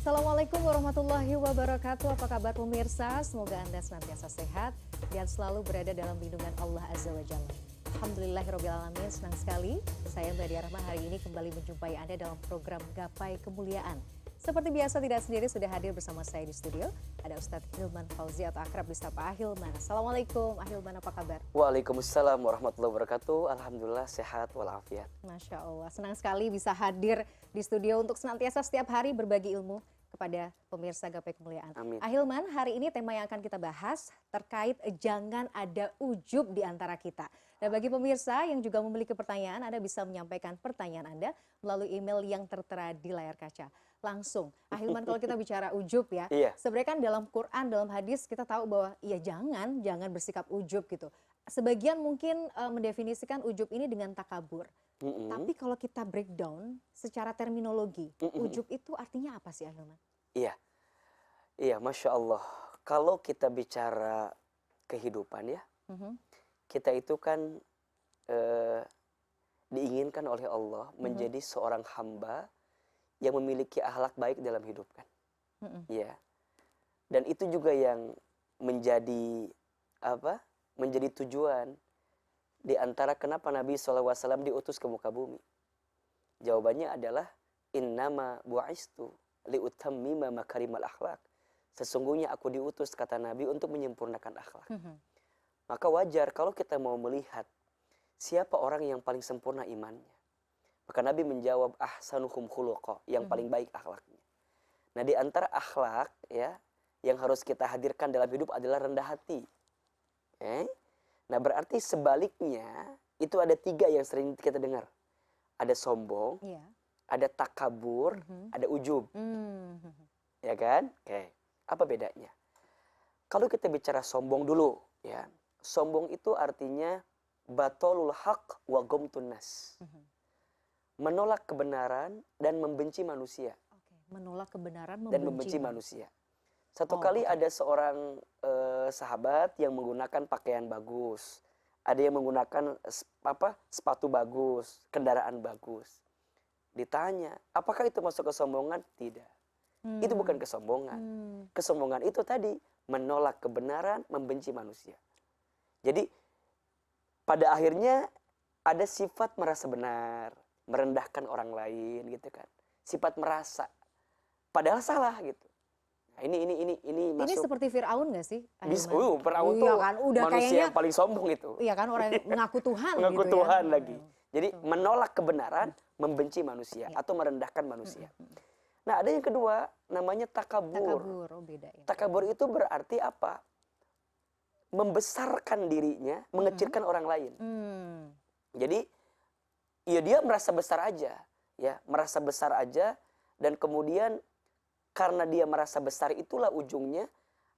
Assalamualaikum warahmatullahi wabarakatuh. Apa kabar pemirsa? Semoga Anda senantiasa sehat dan selalu berada dalam lindungan Allah Azza wa Jalla. Alhamdulillahirrabbilalamin, senang sekali saya Mbak Diah Rahma hari ini kembali menjumpai Anda dalam program Gapai Kemuliaan. Seperti biasa tidak sendiri, sudah hadir bersama saya di studio. Ada Ustadz Hilman Fauzi atau akrab disapa Ahilman. Assalamualaikum Ahilman, apa kabar? Waalaikumsalam warahmatullahi wabarakatuh. Alhamdulillah sehat walafiat. Masya Allah, senang sekali bisa hadir di studio untuk senantiasa setiap hari berbagi ilmu kepada pemirsa Gapai Kemuliaan. Amin. Ahilman, hari ini tema yang akan kita bahas terkait jangan ada ujub di antara kita. Dan bagi pemirsa yang juga memiliki pertanyaan, Anda bisa menyampaikan pertanyaan Anda melalui email yang tertera di layar kaca. Langsung, Ahilman, kalau kita bicara ujub ya, Iya. sebenarnya kan dalam Quran, dalam hadis kita tahu bahwa ya jangan bersikap ujub gitu. Sebagian mungkin mendefinisikan ujub ini dengan takabur. Tapi kalau kita breakdown secara terminologi, ujub itu artinya apa sih Ahilman? Iya, iya, Masya Allah. Kalau kita bicara kehidupan ya, kita itu kan diinginkan oleh Allah menjadi seorang hamba yang memiliki akhlak baik dalam hidup kan. Ya. Dan itu juga yang menjadi apa? Menjadi tujuan di antara kenapa Nabi SAW diutus ke muka bumi. Jawabannya adalah innama bu'istu liutammima makarimal akhlak. Sesungguhnya aku diutus, kata Nabi, untuk menyempurnakan akhlak. Maka wajar kalau kita mau melihat siapa orang yang paling sempurna imannya. Maka Nabi menjawab ahsanuhum khuluqa, yang paling baik akhlaknya. Nah, di antara akhlak ya yang harus kita hadirkan dalam hidup adalah rendah hati. Nah, berarti sebaliknya itu ada 3 yang sering kita dengar. Ada sombong, ada takabur, ada ujub. Ya kan? Oke. Apa bedanya? Kalau kita bicara sombong dulu, ya. Sombong itu artinya batolul haq wa gomtun nas. Menolak kebenaran dan membenci manusia. Menolak kebenaran, dan membenci manusia. Satu kali ada seorang sahabat yang menggunakan pakaian bagus. Ada yang menggunakan sepatu bagus, kendaraan bagus. Ditanya, apakah itu masuk kesombongan? Tidak. Itu bukan kesombongan. Kesombongan itu tadi menolak kebenaran, membenci manusia. Jadi pada akhirnya ada sifat merasa benar, merendahkan orang lain gitu kan. Sifat merasa padahal salah gitu. Nah, ini masuk. Ini seperti Firaun nggak sih? Firaun tuh kan, udah manusia kayaknya, yang paling sombong itu. Iya kan, orang yang mengaku Tuhan Mengaku gitu Tuhan ya. lagi. Jadi menolak kebenaran, membenci manusia atau merendahkan manusia. Nah, ada yang kedua namanya takabur. Takabur, beda ya. Takabur itu berarti apa? Membesarkan dirinya, mengecilkan orang lain. Jadi ya dia merasa besar aja, ya, merasa besar aja, dan kemudian karena dia merasa besar itulah ujungnya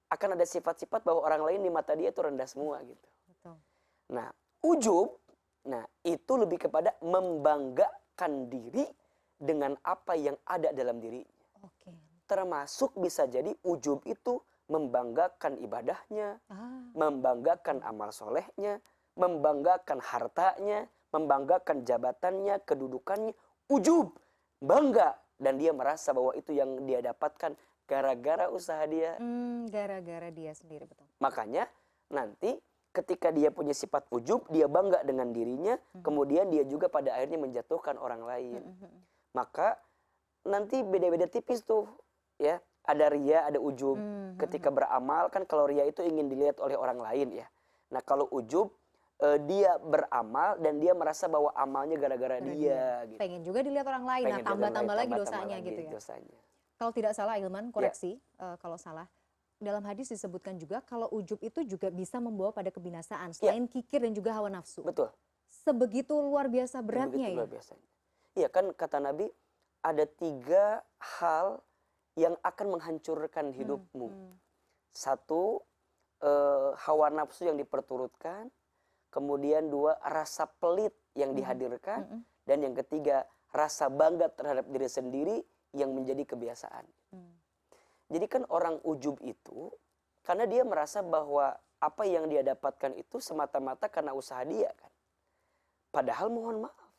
akan ada sifat-sifat bahwa orang lain di mata dia itu rendah semua gitu. Betul. Nah, ujub, nah itu lebih kepada membanggakan diri dengan apa yang ada dalam dirinya. Termasuk bisa jadi ujub itu membanggakan ibadahnya, membanggakan amal solehnya, membanggakan hartanya, membanggakan jabatannya, kedudukannya. Ujub, bangga, dan dia merasa bahwa itu yang dia dapatkan gara-gara usaha dia. Gara-gara dia sendiri, betul. Makanya nanti ketika dia punya sifat ujub, dia bangga dengan dirinya, kemudian dia juga pada akhirnya menjatuhkan orang lain. Maka nanti beda-beda tipis tuh, ya. Ada ria, ada ujub. Ketika beramal kan kalau ria itu ingin dilihat oleh orang lain ya. Nah, kalau ujub dia beramal dan dia merasa bahwa amalnya gara-gara dia gitu. Pengen juga dilihat orang lain. Nah, tambah-tambah lagi dosanya gitu ya. Kalau tidak salah Hilman, koreksi kalau salah. Dalam hadis disebutkan juga kalau ujub itu juga bisa membawa pada kebinasaan selain kikir dan juga hawa nafsu. Betul. Sebegitu luar biasa beratnya ya. Luar biasanya. Iya kan kata Nabi ada 3 hal yang akan menghancurkan hidupmu. 1, hawa nafsu yang diperturutkan. Kemudian 2, rasa pelit yang dihadirkan. Dan yang ketiga, rasa bangga terhadap diri sendiri yang menjadi kebiasaan. Jadi kan orang ujub itu karena dia merasa bahwa apa yang dia dapatkan itu semata-mata karena usaha dia kan. Padahal mohon maaf,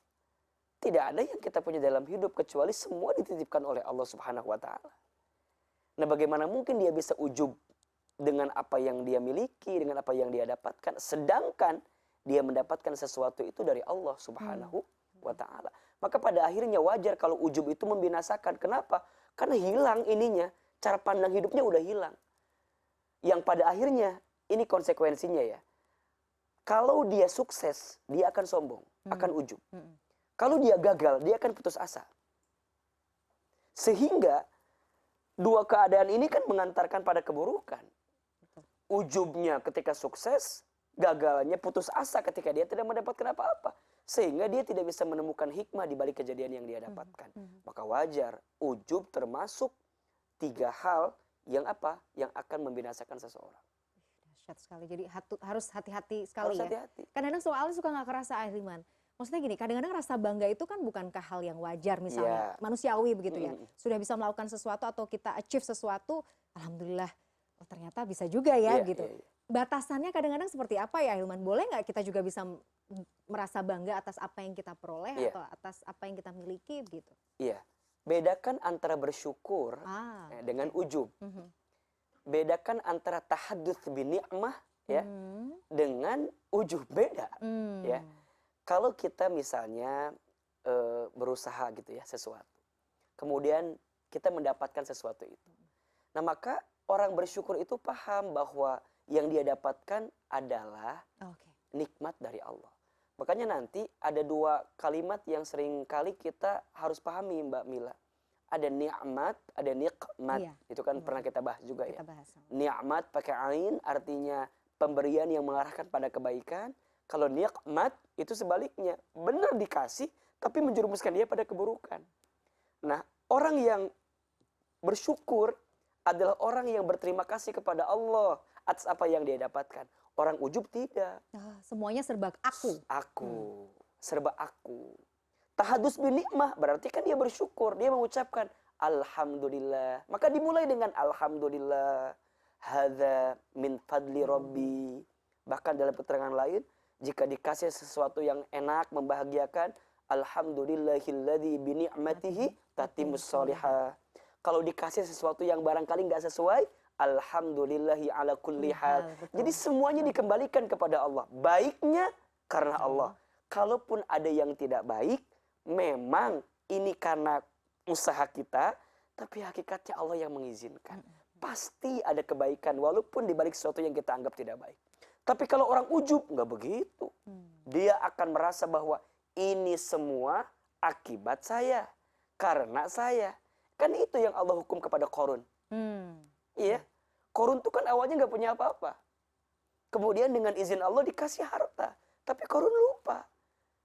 tidak ada yang kita punya dalam hidup kecuali semua dititipkan oleh Allah Subhanahu wa taala. Nah, bagaimana mungkin dia bisa ujub dengan apa yang dia miliki, dengan apa yang dia dapatkan, sedangkan dia mendapatkan sesuatu itu dari Allah Subhanahu wa Ta'ala. Maka pada akhirnya wajar kalau ujub itu membinasakan. Kenapa? Karena hilang ininya, cara pandang hidupnya udah hilang. Yang pada akhirnya ini konsekuensinya ya. Kalau dia sukses, dia akan sombong, akan ujub. Kalau dia gagal, dia akan putus asa. Sehingga dua keadaan ini kan mengantarkan pada keburukan. Ujubnya ketika sukses, gagalnya putus asa ketika dia tidak mendapatkan apa-apa. Sehingga dia tidak bisa menemukan hikmah di balik kejadian yang dia dapatkan. Maka wajar, ujub termasuk 3 hal yang apa? Yang akan membinasakan seseorang. Dahsyat sekali. Jadi harus hati-hati sekali Harus ya. hati-hati. Kadang-kadang soalnya suka nggak kerasa Ahilman. Maksudnya gini, kadang-kadang rasa bangga itu kan bukankah hal yang wajar misalnya, manusiawi begitu ya. Sudah bisa melakukan sesuatu atau kita achieve sesuatu, alhamdulillah, oh ternyata bisa juga ya gitu. Batasannya kadang-kadang seperti apa ya Ahilman? Boleh nggak kita juga bisa merasa bangga atas apa yang kita peroleh atau atas apa yang kita miliki gitu? Iya. Bedakan antara bersyukur dengan ujub. Bedakan antara tahadduts bi ni'mah ya dengan ujub, beda ya. Kalau kita misalnya berusaha gitu ya sesuatu, kemudian kita mendapatkan sesuatu itu, nah maka orang bersyukur itu paham bahwa yang dia dapatkan adalah nikmat dari Allah. Makanya nanti ada 2 kalimat yang sering kali kita harus pahami Mbak Mila. Ada ni'mat, ada nikmat. Itu kan pernah kita bahas juga ya. Ni'mat pakai ain artinya pemberian yang mengarahkan pada kebaikan. Kalau nikmat itu sebaliknya, benar dikasih tapi menjerumuskan dia pada keburukan. Nah, orang yang bersyukur adalah orang yang berterima kasih kepada Allah atas apa yang dia dapatkan. Orang ujub tidak. Semuanya serba aku. Serba aku. Tahadus bin nikmah berarti kan dia bersyukur, dia mengucapkan alhamdulillah. Maka dimulai dengan alhamdulillah, hadza min fadli rabbi. Bahkan dalam keterangan lain, jika dikasih sesuatu yang enak, membahagiakan, alhamdulillahilladzi bi ni'matihi tatimmus sholihah. Kalau dikasih sesuatu yang barangkali enggak sesuai, alhamdulillahi ala kulli hal. Jadi semuanya dikembalikan kepada Allah. Baiknya karena Allah. Kalaupun ada yang tidak baik, memang ini karena usaha kita, tapi hakikatnya Allah yang mengizinkan. Pasti ada kebaikan walaupun di balik sesuatu yang kita anggap tidak baik. Tapi kalau orang ujub nggak begitu. Dia akan merasa bahwa ini semua akibat saya, karena saya. Kan itu yang Allah hukum kepada Qarun. Iya. Qarun itu kan awalnya nggak punya apa-apa. Kemudian dengan izin Allah dikasih harta. Tapi Qarun lupa.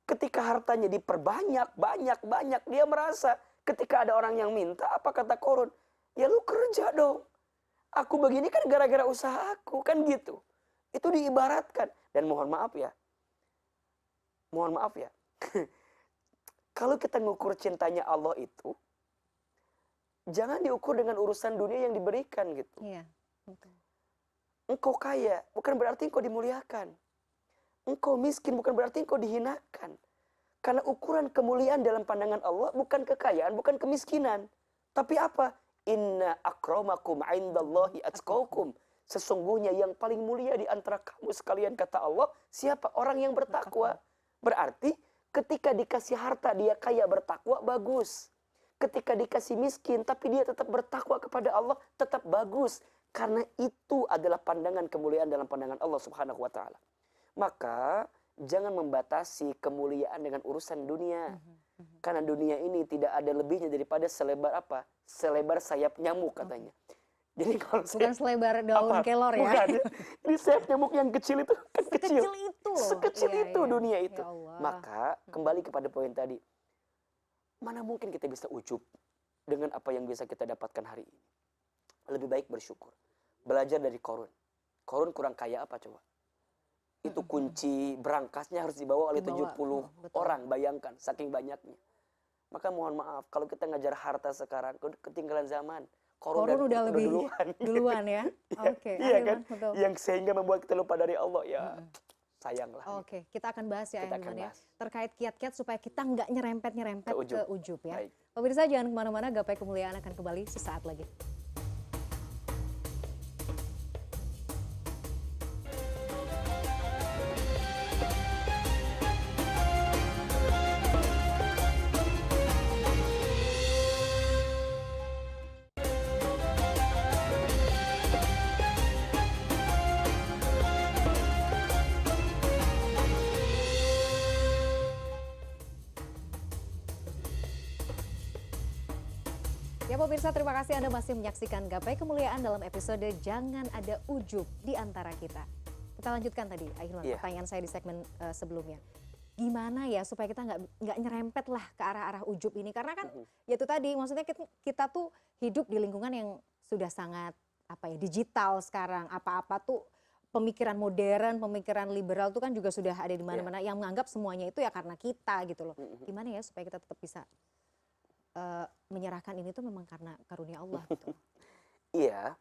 Ketika hartanya diperbanyak, banyak, dia merasa ketika ada orang yang minta, apa kata Qarun? Ya lu kerja dong. Aku begini kan gara-gara usaha aku, kan gitu. Itu diibaratkan. Dan mohon maaf ya. Kalau kita ngukur cintanya Allah itu, jangan diukur dengan urusan dunia yang diberikan gitu. Iya, betul. Engkau kaya, bukan berarti engkau dimuliakan. Engkau miskin, bukan berarti engkau dihinakan. Karena ukuran kemuliaan dalam pandangan Allah bukan kekayaan, bukan kemiskinan. Tapi apa? Inna akramakum indallahi atqakum. Sesungguhnya yang paling mulia di antara kamu sekalian, kata Allah, siapa? Orang yang bertakwa. Berarti ketika dikasih harta dia kaya bertakwa, bagus. Ketika dikasih miskin tapi dia tetap bertakwa kepada Allah, tetap bagus. Karena itu adalah pandangan kemuliaan dalam pandangan Allah Subhanahu wa Ta'ala. Maka jangan membatasi kemuliaan dengan urusan dunia. Karena dunia ini tidak ada lebihnya daripada selebar apa? Selebar sayap nyamuk katanya. Jadi kalau bukan selebar daun kelor ya. Bukan. Ini sayap nyamuk yang kecil itu kan kecil. Sekecil itu. Sekecil itu dunia itu. Ya maka kembali kepada poin tadi. Mana mungkin kita bisa ujub dengan apa yang bisa kita dapatkan hari ini. Lebih baik bersyukur. Belajar dari Qarun. Qarun kurang kaya apa coba? Itu kunci berangkasnya harus dibawa oleh 70 orang, bayangkan saking banyaknya. Maka mohon maaf kalau kita ngajar harta sekarang ketinggalan zaman. Qarun udah lebih duluan ya. Oke. Iya kan? Betul. Yang sehingga membuat kita lupa dari Allah ya. Sayanglah. Oke, kita akan bahas ya ya. Terkait kiat-kiat supaya kita nggak nyerempet ke ujub ya. Pemirsa jangan kemana-mana, Gapai Kemuliaan akan kembali sesaat lagi. Ya pemirsa, terima kasih Anda masih menyaksikan Gapai Kemuliaan dalam episode Jangan Ada Ujub di Antara Kita. Kita lanjutkan tadi, Ahilman, pertanyaan saya di segmen sebelumnya. Gimana ya supaya kita nggak nyerempet lah ke arah-arah ujub ini? Karena kan ya itu tadi, maksudnya kita tuh hidup di lingkungan yang sudah sangat digital sekarang. Apa-apa tuh pemikiran modern, pemikiran liberal tuh kan juga sudah ada di mana-mana. Yang menganggap semuanya itu ya karena kita gitu loh. Gimana ya supaya kita tetap bisa menyerahkan ini tuh memang karena karunia Allah gitu. Iya,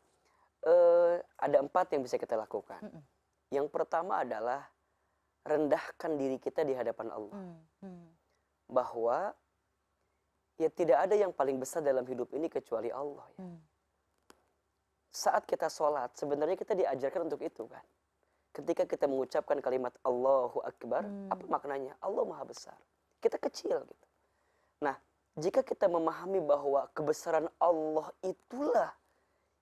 ada 4 yang bisa kita lakukan. Yang pertama adalah rendahkan diri kita di hadapan Allah. Bahwa ya tidak ada yang paling besar dalam hidup ini kecuali Allah. Ya. Saat kita sholat, sebenarnya kita diajarkan untuk itu kan. Ketika kita mengucapkan kalimat Allahu Akbar, apa maknanya? Allah Maha Besar. Kita kecil gitu. Nah, jika kita memahami bahwa kebesaran Allah itulah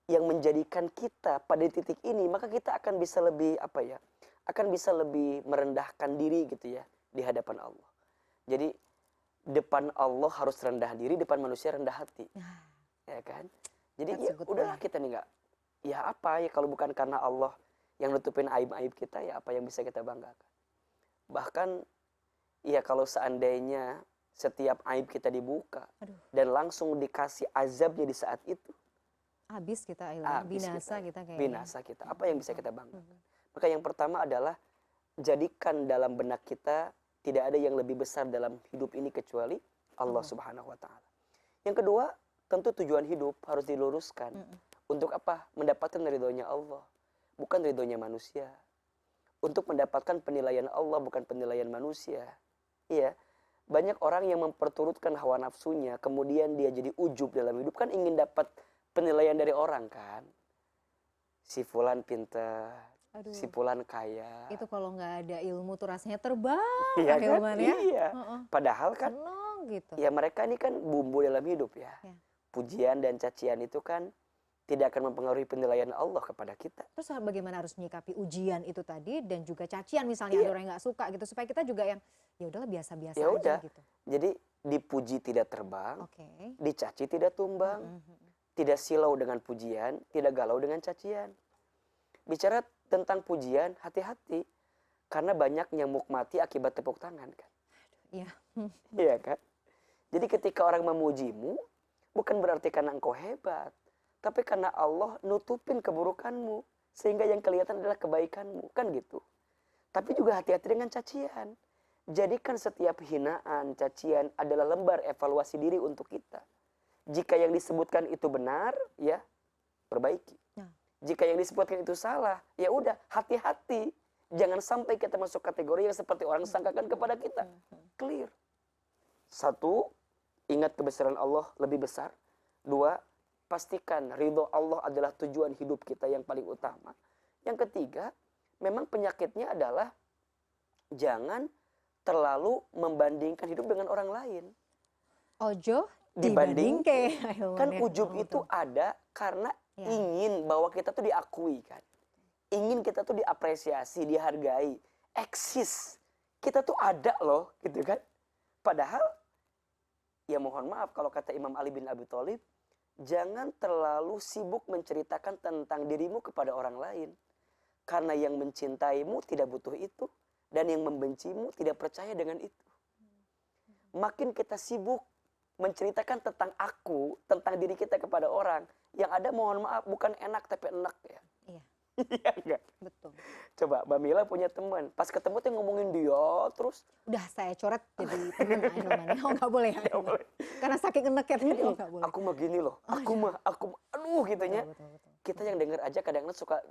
yang menjadikan kita pada titik ini, maka kita akan bisa lebih akan bisa lebih merendahkan diri gitu ya di hadapan Allah. Jadi depan Allah harus rendah diri, depan manusia rendah hati. Ya kan? Jadi ya udahlah kita nih kalau bukan karena Allah yang nutupin aib-aib kita, ya apa yang bisa kita banggakan. Bahkan ya kalau seandainya setiap aib kita dibuka dan langsung dikasih azabnya di saat itu, habis kita, binasa kita kayaknya. Binasa kita. Apa yang bisa kita banggakan? Maka yang pertama adalah jadikan dalam benak kita tidak ada yang lebih besar dalam hidup ini kecuali Allah Subhanahu wa taala. Yang kedua, tentu tujuan hidup harus diluruskan. Untuk apa? Mendapatkan ridhonya Allah, bukan ridhonya manusia. Untuk mendapatkan penilaian Allah, bukan penilaian manusia. Iya. Banyak orang yang memperturutkan hawa nafsunya, kemudian dia jadi ujub dalam hidup, kan ingin dapat penilaian dari orang kan. Si fulan pintar, si fulan kaya. Itu kalau nggak ada ilmu tuh rasanya terbang. Iya kan? Ya? Iya. Padahal kan, gitu. ya mereka ini kan bumbu dalam hidup ya. Pujian dan cacian itu kan tidak akan mempengaruhi penilaian Allah kepada kita. Terus bagaimana harus menyikapi ujian itu tadi dan juga cacian misalnya ada orang yang nggak suka gitu, supaya kita juga yang ya udahlah biasa-biasa aja gitu. Jadi dipuji tidak terbang, dicaci tidak tumbang, tidak silau dengan pujian, tidak galau dengan cacian. Bicara tentang pujian, hati-hati karena banyak nyamuk mati akibat tepuk tangan kan. Iya. Iya kan? Jadi ketika orang memujimu, bukan berarti karena engkau hebat, tapi karena Allah nutupin keburukanmu, sehingga yang kelihatan adalah kebaikanmu, kan gitu. Tapi juga hati-hati dengan cacian. Jadikan setiap hinaan, cacian adalah lembar evaluasi diri untuk kita. Jika yang disebutkan itu benar, ya perbaiki. Jika yang disebutkan itu salah, ya udah hati-hati. Jangan sampai kita masuk kategori yang seperti orang sangkakan kepada kita. Clear. 1, ingat kebesaran Allah lebih besar. 2, pastikan ridho Allah adalah tujuan hidup kita yang paling utama. Yang ketiga, memang penyakitnya adalah jangan terlalu membandingkan hidup dengan orang lain. Ojo dibandingke. Kan ujub itu ada karena ingin bahwa kita tuh diakui kan. Ingin kita tuh diapresiasi, dihargai, eksis. Kita tuh ada loh, gitu kan. Padahal, ya mohon maaf kalau kata Imam Ali bin Abi Thalib, jangan terlalu sibuk menceritakan tentang dirimu kepada orang lain. Karena yang mencintaimu tidak butuh itu. Dan yang membencimu tidak percaya dengan itu. Makin kita sibuk menceritakan tentang aku, tentang diri kita kepada orang, yang ada mohon maaf bukan enak tapi enak ya. Iya. Iya enggak? Betul. Coba Mbak Mila punya teman, pas ketemu tuh ngomongin dia terus. Udah saya coret jadi teman Ahilman. Oh nggak boleh ya. Karena saking eneknya nggak boleh. Aku mah gini loh, aku aduh gitunya. Betul. Kita yang denger aja kadang-kadang suka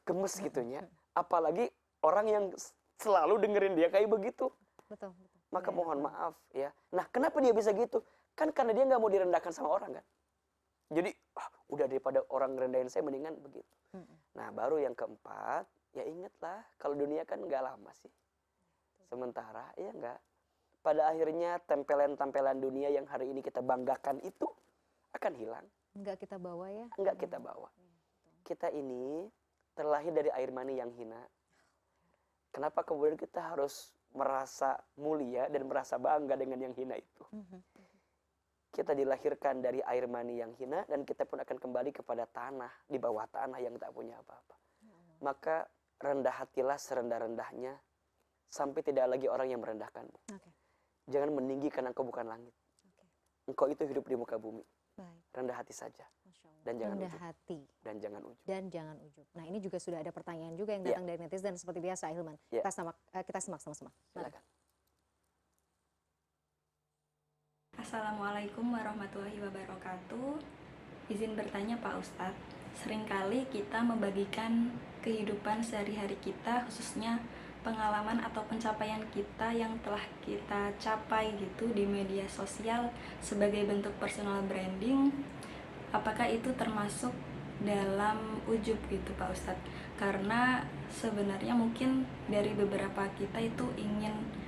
gemes gitunya. Apalagi orang yang selalu dengerin dia kayak begitu. Betul. Maka mohon maaf ya. Nah kenapa dia bisa gitu? Kan karena dia nggak mau direndahkan sama orang kan. Jadi udah daripada orang ngerendahin saya mendingan begitu. Nah baru yang keempat, ya ingatlah kalau dunia kan nggak lama sih. Sementara ya nggak. Pada akhirnya tempelan-tempelan dunia yang hari ini kita banggakan itu akan hilang. Nggak kita bawa ya. Nggak kita bawa. Kita ini terlahir dari air mani yang hina. Kenapa kemudian kita harus merasa mulia dan merasa bangga dengan yang hina itu? kita dilahirkan dari air mani yang hina dan kita pun akan kembali kepada tanah, di bawah tanah yang tak punya apa-apa. Maka rendah hatilah serendah-rendahnya sampai tidak lagi orang yang merendahkanmu. Jangan meninggikan engkau bukan langit. Engkau itu hidup di muka bumi. Baik. Rendah hati saja. Dan jangan Rendah ujub. hati. Dan jangan ujub. Dan jangan ujub. Nah, ini juga sudah ada pertanyaan juga yang datang dari netizen seperti biasa, Hilman. Kita simak sama-sama. Silakan. Assalamualaikum warahmatullahi wabarakatuh. Izin bertanya Pak Ustadz, seringkali kita membagikan kehidupan sehari-hari kita, khususnya pengalaman atau pencapaian kita yang telah kita capai gitu di media sosial sebagai bentuk personal branding. Apakah itu termasuk dalam ujub gitu Pak Ustadz? Karena sebenarnya mungkin dari beberapa kita itu ingin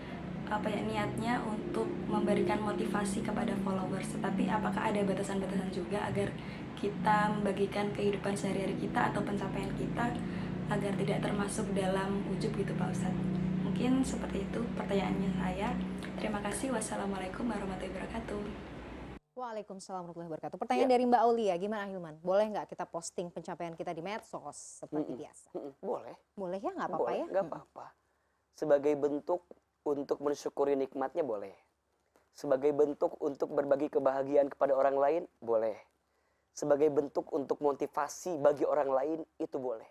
niatnya untuk memberikan motivasi kepada followers, tetapi apakah ada batasan-batasan juga agar kita membagikan kehidupan sehari-hari kita atau pencapaian kita agar tidak termasuk dalam ujub gitu Pak Ustadz? Mungkin seperti itu pertanyaannya saya. Terima kasih. Wassalamualaikum warahmatullahi wabarakatuh. Waalaikumsalam warahmatullahi wabarakatuh. Pertanyaan dari Mbak Aulia, gimana Hilman? Boleh nggak kita posting pencapaian kita di medsos seperti biasa? Boleh. Boleh ya, nggak apa-apa ya? Nggak apa-apa. Sebagai bentuk untuk mensyukuri nikmatnya boleh. Sebagai bentuk untuk berbagi kebahagiaan kepada orang lain boleh. Sebagai bentuk untuk motivasi bagi orang lain itu boleh.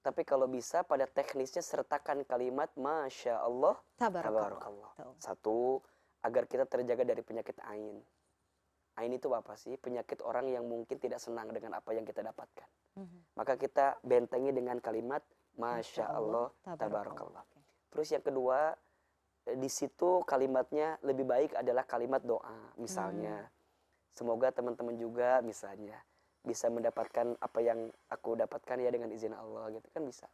Tapi kalau bisa pada teknisnya sertakan kalimat Masya Allah, Tabarakallah. Satu, agar kita terjaga dari penyakit ain. Ain itu apa sih? Penyakit orang yang mungkin tidak senang dengan apa yang kita dapatkan. Maka kita bentengi dengan kalimat Masya Allah, Tabarakallah. Terus yang kedua, di situ kalimatnya lebih baik adalah kalimat doa. Misalnya, semoga teman-teman juga misalnya bisa mendapatkan apa yang aku dapatkan ya dengan izin Allah gitu kan bisa.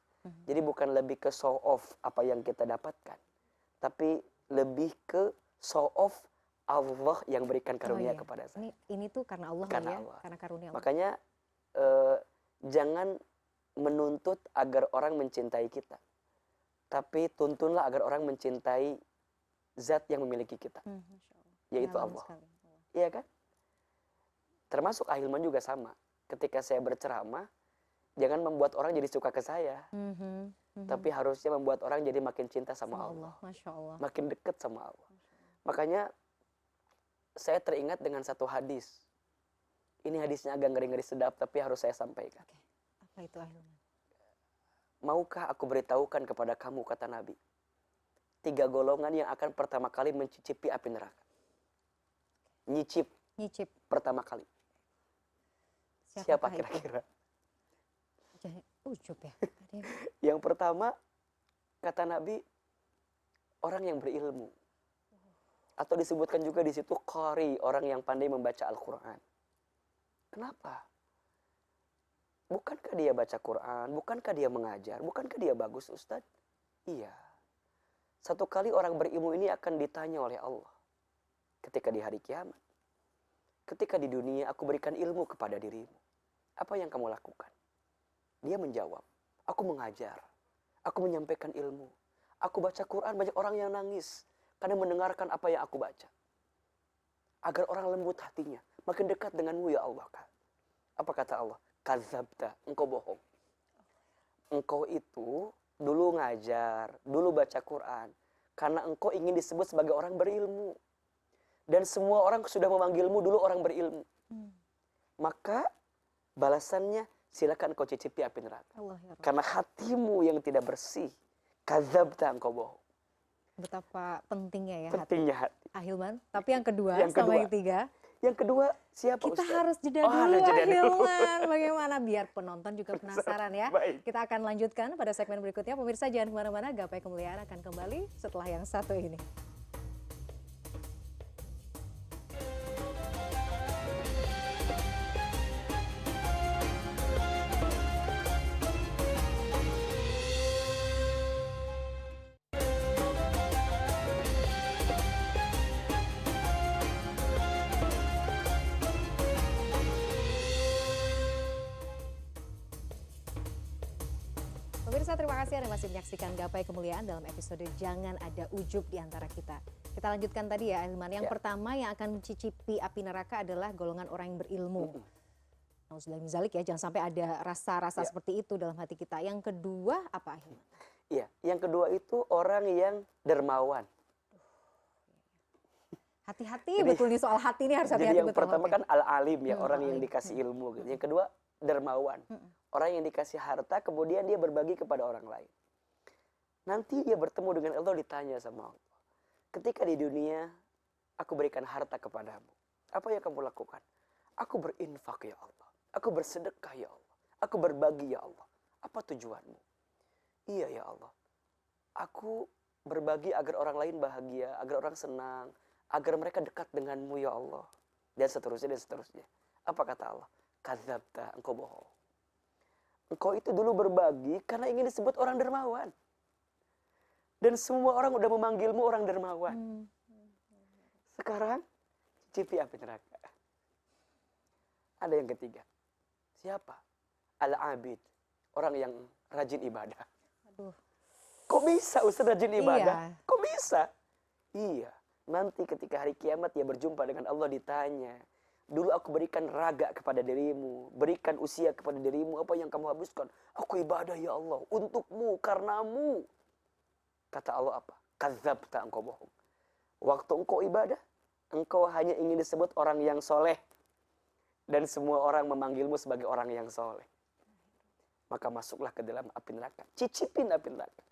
Jadi bukan lebih ke show off apa yang kita dapatkan, tapi lebih ke show off Allah yang berikan karunia kepada saya. Ini tuh karena Allah karena ya, Allah. Karena karunia Allah. Makanya jangan menuntut agar orang mencintai kita, tapi tuntunlah agar orang mencintai zat yang memiliki kita, yaitu Allah. Iya kan? Termasuk Ahilman juga sama. Ketika saya berceramah, jangan membuat orang jadi suka ke saya, tapi harusnya membuat orang jadi makin cinta sama Allah. Masya Allah. Makin dekat sama Allah. Makanya saya teringat dengan satu hadis. Ini hadisnya agak ngeri-ngeri sedap, tapi harus saya sampaikan. Apa itu Ahilman? Maukah aku beritahukan kepada kamu, kata Nabi, 3 golongan yang akan pertama kali mencicipi api neraka. Nyicip pertama kali. Siapa kira-kira? Ujub ya. Yang pertama, kata Nabi, orang yang berilmu. Atau disebutkan juga di situ qari, orang yang pandai membaca Al-Quran. Kenapa? Bukankah dia baca Quran? Bukankah dia mengajar? Bukankah dia bagus, Ustadz? Iya. Satu kali orang berilmu ini akan ditanya oleh Allah ketika di hari kiamat. Ketika di dunia aku berikan ilmu kepada dirimu, apa yang kamu lakukan? Dia menjawab, aku mengajar, aku menyampaikan ilmu, aku baca Quran, banyak orang yang nangis karena mendengarkan apa yang aku baca. Agar orang lembut hatinya, makin dekat denganmu ya Allah. Apa kata Allah? Kadzabta, engkau bohong. Engkau itu dulu ngajar, dulu baca Quran, karena engkau ingin disebut sebagai orang berilmu. Dan semua orang sudah memanggilmu dulu orang berilmu. Maka balasannya, silakan engkau cicipi api neraka. Karena hatimu yang tidak bersih, kadzabta, engkau bohong. Betapa pentingnya ya hati. Ahilman. Tapi yang kedua, yang ketiga. Yang kedua, siapa kita Ustaz? Harus jeda dulu, Ahilman. Bagaimana biar penonton juga penasaran ya. Baik. Kita akan lanjutkan pada segmen berikutnya. Pemirsa jangan kemana-mana, Gapai Kemuliaan akan kembali setelah yang satu ini. Pemirsa, terima kasih Anda masih menyaksikan Gapai Kemuliaan dalam episode Jangan Ada Ujub di Antara Kita. Kita lanjutkan tadi ya, Hilman. Yang Ya. pertama yang akan mencicipi api neraka adalah golongan orang yang berilmu. Nauzubillah min dzalik ya, jangan sampai ada rasa-rasa Ya. seperti itu dalam hati kita. Yang kedua apa, Hilman? Iya, yang kedua itu orang yang dermawan. Hati-hati Jadi- betul nih soal hati ini, harus Jadi hati-hati yang betul. pertama Oke. kan al-alim ya, orang yang Al-alim. dikasih ilmu gitu. Yang kedua dermawan. Orang yang dikasih harta kemudian dia berbagi kepada orang lain. Nanti dia bertemu dengan Allah, ditanya sama Allah. Ketika di dunia aku berikan harta kepadamu, apa yang kamu lakukan? Aku berinfak ya Allah. Aku bersedekah ya Allah. Aku berbagi ya Allah. Apa tujuanmu? Iya ya Allah. Aku berbagi agar orang lain bahagia, agar orang senang, agar mereka dekat denganmu ya Allah. Dan seterusnya dan seterusnya. Apa kata Allah? Kadzabta, engkau bohong. Engkau itu dulu berbagi karena ingin disebut orang dermawan. Dan semua orang udah memanggilmu orang dermawan. Sekarang cicipi api neraka. Ada yang ketiga. Siapa? Al-abid. Orang yang rajin ibadah. Aduh. Kok bisa Ustaz rajin ibadah? Iya. Kok bisa? Iya. Nanti ketika hari kiamat dia berjumpa dengan Allah, ditanya. Dulu aku berikan raga kepada dirimu. Berikan usia kepada dirimu. Apa yang kamu habiskan? Aku ibadah ya Allah. Untukmu, karenamu. Kata Allah apa? Kadzabta, engkau bohong. Waktu engkau ibadah, engkau hanya ingin disebut orang yang soleh. Dan semua orang memanggilmu sebagai orang yang soleh. Maka masuklah ke dalam api neraka. Cicipin api neraka.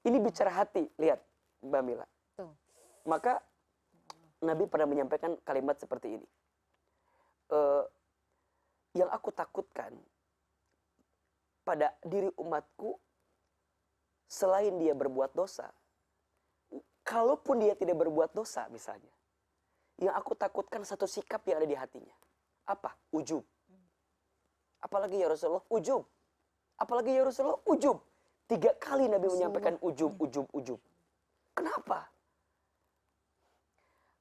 Ini bicara hati. Lihat Mbak Mila. Tuh. Maka Nabi pernah menyampaikan kalimat seperti ini. Yang aku takutkan pada diri umatku, selain dia berbuat dosa, kalaupun dia tidak berbuat dosa misalnya, yang aku takutkan satu sikap yang ada di hatinya. Apa? Ujub. Apalagi ya Rasulullah, ujub. Apalagi ya Rasulullah, ujub. 3 kali Nabi menyampaikan ujub, ujub, ujub. Kenapa?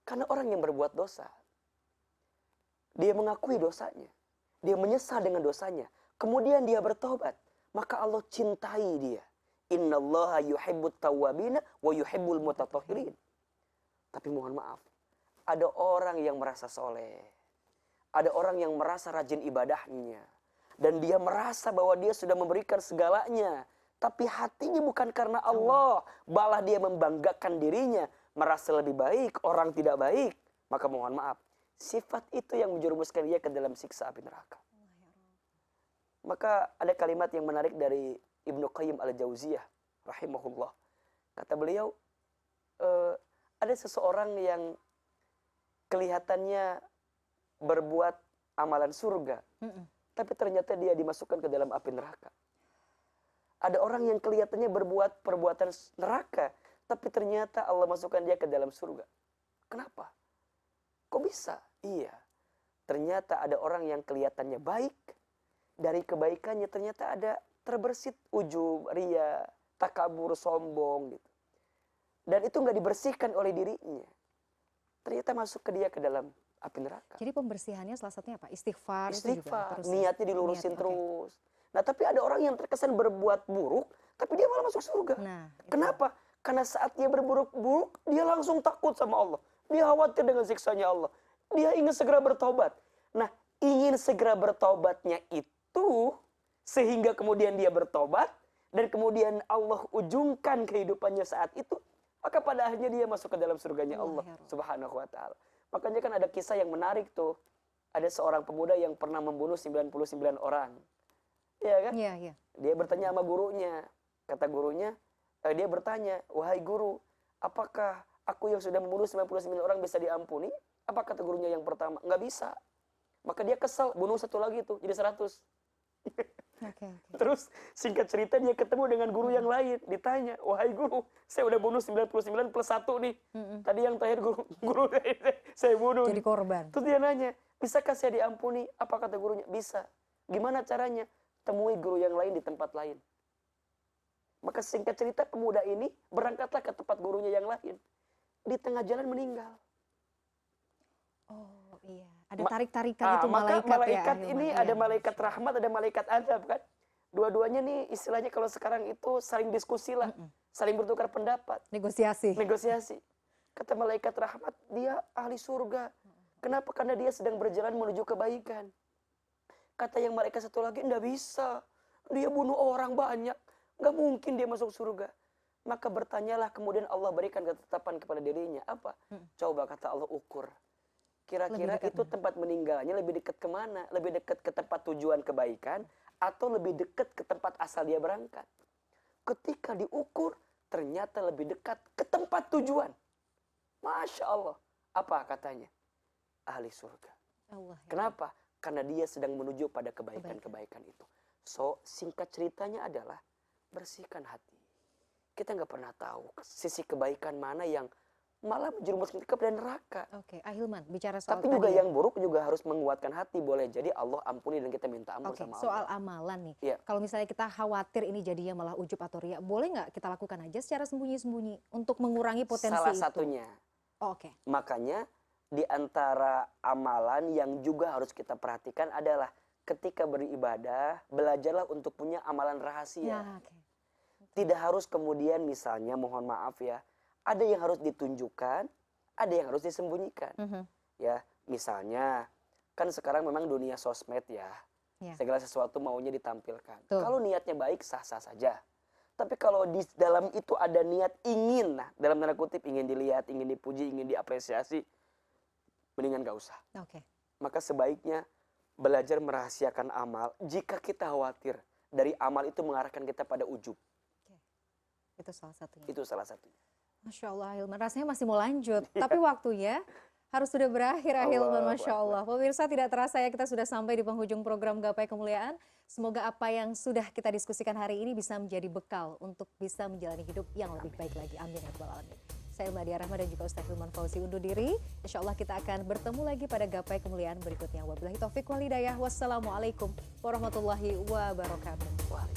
Karena orang yang berbuat dosa, dia mengakui dosanya, dia menyesal dengan dosanya, kemudian dia bertobat, maka Allah cintai dia. Innallaha yuhibbut tawwabina wa yuhibbul mutatahhirin. Tapi mohon maaf, ada orang yang merasa soleh, ada orang yang merasa rajin ibadahnya, dan dia merasa bahwa dia sudah memberikan segalanya, tapi hatinya bukan karena Allah, malah dia membanggakan dirinya, merasa lebih baik, orang tidak baik. Maka mohon maaf, sifat itu yang menjerumuskan dia ke dalam siksa api neraka. Maka ada kalimat yang menarik dari Ibnu Qayyim al-Jauziyah rahimahullah. Kata beliau, ada seseorang yang kelihatannya berbuat amalan surga, tapi ternyata dia dimasukkan ke dalam api neraka. Ada orang yang kelihatannya berbuat perbuatan neraka, tapi ternyata Allah masukkan dia ke dalam surga. Kenapa? Kok bisa? Iya. Ternyata ada orang yang kelihatannya baik, dari kebaikannya ternyata ada terbersit ujub, ria, takabur, sombong gitu. Dan itu nggak dibersihkan oleh dirinya. Ternyata masuk ke dia ke dalam api neraka. Jadi pembersihannya salah satunya apa? Istighfar. Itu juga Istighfar, terus. niatnya dilurusin Niat, oke. terus. Nah, tapi ada orang yang terkesan berbuat buruk, tapi dia malah masuk surga. Nah, itu. Kenapa? Karena saat dia berburuk-buruk, dia langsung takut sama Allah. Dia khawatir dengan siksanya Allah. Dia ingin segera bertobat. Nah, ingin segera bertobatnya itu, sehingga kemudian dia bertobat, dan kemudian Allah ujungkan kehidupannya saat itu, maka pada akhirnya dia masuk ke dalam surganya Allah subhanahu wa ta'ala. Makanya kan ada kisah yang menarik tuh. Ada seorang pemuda yang pernah membunuh 99 orang. Iya kan? Iya, iya. Dia bertanya sama gurunya. Kata gurunya, dia bertanya, wahai guru, apakah aku yang sudah membunuh 99 orang bisa diampuni? Apa kata gurunya yang pertama? Nggak bisa. Maka dia kesal, bunuh satu lagi tuh, jadi 100. Oke. Terus singkat cerita dia ketemu dengan guru yang lain. Ditanya, wahai guru, saya udah bunuh 99 plus 1 nih. Tadi yang terakhir guru saya bunuh. Jadi korban. Terus dia nanya, bisakah saya diampuni? Apa kata gurunya? Bisa. Gimana caranya? Temui guru yang lain di tempat lain. Maka singkat cerita pemuda ini berangkatlah ke tempat gurunya yang lain. Di tengah jalan meninggal. Oh iya. Ada tarik-tarikan itu maka malaikat ya, ini Hilman. ada Iya. malaikat rahmat, ada malaikat azab kan. Dua-duanya nih istilahnya kalau sekarang itu saling diskusi lah. Saling bertukar pendapat. Negosiasi. Negosiasi. Kata malaikat rahmat, dia ahli surga. Kenapa? Karena dia sedang berjalan menuju kebaikan. Kata yang malaikat satu lagi, enggak bisa. Dia bunuh orang banyak. Enggak mungkin dia masuk surga. Maka bertanyalah, kemudian Allah berikan ketetapan kepada dirinya. Apa? Coba kata Allah ukur. Kira-kira itu tempat meninggalnya lebih dekat kemana? Lebih dekat ke tempat tujuan kebaikan atau lebih dekat ke tempat asal dia berangkat? Ketika diukur, ternyata lebih dekat ke tempat tujuan. Masya Allah. Apa katanya? Ahli surga. Allah, ya. Kenapa? Karena dia sedang menuju pada kebaikan-kebaikan itu. So, singkat ceritanya adalah bersihkan hati. Kita nggak pernah tahu sisi kebaikan mana yang malah menjerumuskan kita kepada neraka. Oke, Ahilman bicara soal Tapi juga tadi ya. yang buruk juga harus menguatkan hati. Boleh jadi Allah ampuni dan kita minta ampun Oke, sama soal Allah. amalan nih. Iya. Kalau misalnya kita khawatir ini jadinya malah ujub atau riya, boleh nggak kita lakukan aja secara sembunyi-sembunyi untuk mengurangi potensi Salah itu? satunya. Oh, oke. Makanya di antara amalan yang juga harus kita perhatikan adalah ketika beribadah, belajarlah untuk punya amalan rahasia. Ya, oke. Tidak harus kemudian misalnya, mohon maaf ya, ada yang harus ditunjukkan, ada yang harus disembunyikan. Ya, misalnya kan sekarang memang dunia sosmed ya. Ya. Segala sesuatu maunya ditampilkan. Tuh. Kalau niatnya baik sah-sah saja. Tapi kalau di dalam itu ada niat ingin, nah dalam tanda kutip ingin dilihat, ingin dipuji, ingin diapresiasi, mendingan gak usah. Oke. Maka sebaiknya belajar merahasiakan amal jika kita khawatir dari amal itu mengarahkan kita pada ujub. Itu salah satunya. Itu salah satunya. Masya Allah, Ahilman. Rasanya masih mau lanjut. Tapi waktunya harus sudah berakhir, Ahilman. Allahu Masya Allah. Pemirsa, tidak terasa ya kita sudah sampai di penghujung program Gapai Kemuliaan. Semoga apa yang sudah kita diskusikan hari ini bisa menjadi bekal untuk bisa menjalani hidup yang lebih baik lagi. Amin ya rabbal alamin. Saya Meladia Rahma dan juga Ustaz Hilman Fauzi undur diri. Insya Allah kita akan bertemu lagi pada Gapai Kemuliaan berikutnya. Wabillahi taufiq wal hidayah. Wassalamualaikum warahmatullahi wabarakatuh.